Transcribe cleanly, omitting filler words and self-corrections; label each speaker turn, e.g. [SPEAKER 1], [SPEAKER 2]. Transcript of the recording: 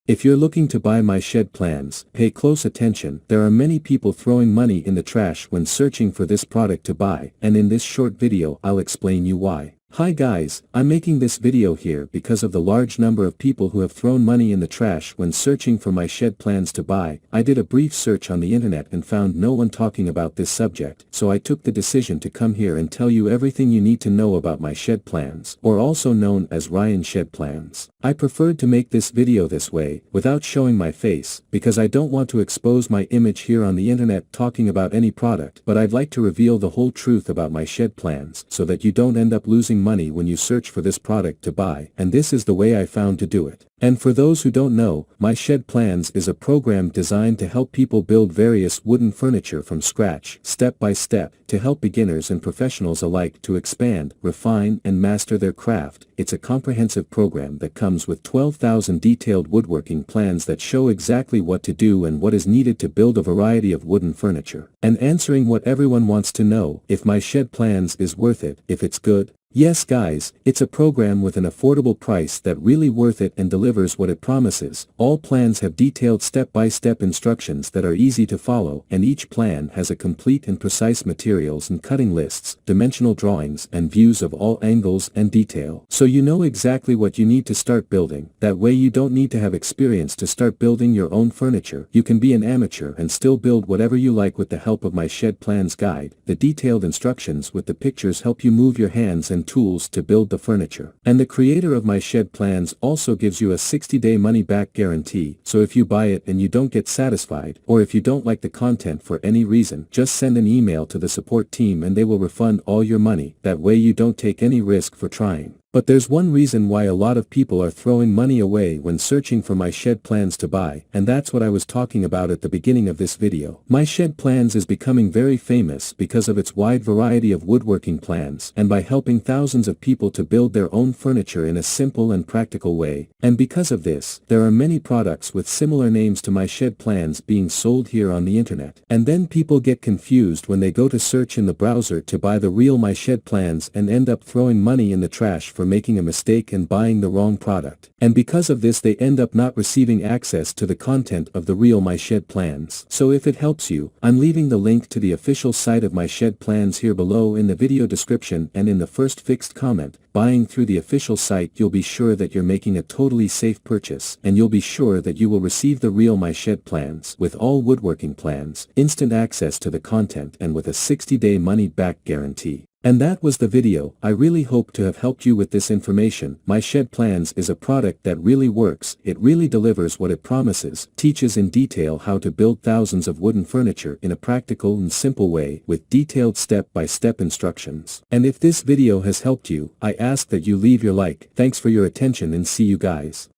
[SPEAKER 1] If you're looking to buy my shed plans, pay close attention. There are many people throwing money in the trash when searching for this product to buy, and in this short video I'll explain you why. Hi guys, I'm making this video here because of the large number of people who have thrown money in the trash when searching for my shed plans to buy. I did a brief search on the internet and found no one talking about this subject, so I took the decision to come here and tell you everything you need to know about my shed plans, or also known as Ryan Shed Plans. I preferred to make this video this way, without showing my face, because I don't want to expose my image here on the internet talking about any product, but I'd like to reveal the whole truth about my shed plans so that you don't end up losing money when you search for this product to buy, and this is the way I found to do it. And for those who don't know, my Shed Plans is a program designed to help people build various wooden furniture from scratch, step by step, to help beginners and professionals alike to expand, refine, and master their craft. It's a comprehensive program that comes with 12,000 detailed woodworking plans that show exactly what to do and what is needed to build a variety of wooden furniture. And answering what everyone wants to know, if my Shed Plans is worth it, if it's good. Yes guys, it's a program with an affordable price that really worth it and delivers what it promises. All plans have detailed step-by-step instructions that are easy to follow, and each plan has a complete and precise materials and cutting lists, dimensional drawings, and views of all angles and detail. So you know exactly what you need to start building. That way you don't need to have experience to start building your own furniture. You can be an amateur and still build whatever you like with the help of my Shed Plans guide. The detailed instructions with the pictures help you move your hands and tools to build the furniture. And the creator of my Shed Plans also gives you a 60-day money-back guarantee, so if you buy it and you don't get satisfied, or if you don't like the content for any reason, just send an email to the support team and they will refund all your money. That way you don't take any risk for trying. But there's one reason why a lot of people are throwing money away when searching for my Shed Plans to buy, and that's what I was talking about at the beginning of this video. My Shed Plans is becoming very famous because of its wide variety of woodworking plans, and by helping thousands of people to build their own furniture in a simple and practical way. And because of this, there are many products with similar names to my Shed Plans being sold here on the internet. And then people get confused when they go to search in the browser to buy the real My Shed Plans and end up throwing money in the trash for making a mistake and buying the wrong product. And because of this they end up not receiving access to the content of the real My Shed Plans. So if it helps you, I'm leaving the link to the official site of My Shed Plans here below in the video description and in the first fixed comment. Buying through the official site you'll be sure that you're making a totally safe purchase, and you'll be sure that you will receive the real My Shed Plans with all woodworking plans, instant access to the content, and with a 60-day money-back guarantee. And that was the video. I really hope to have helped you with this information. My Shed Plans is a product that really works. It really delivers what it promises, teaches in detail how to build thousands of wooden furniture in a practical and simple way with detailed step-by-step instructions. And if this video has helped you, I ask that you leave your like. Thanks for your attention and see you guys.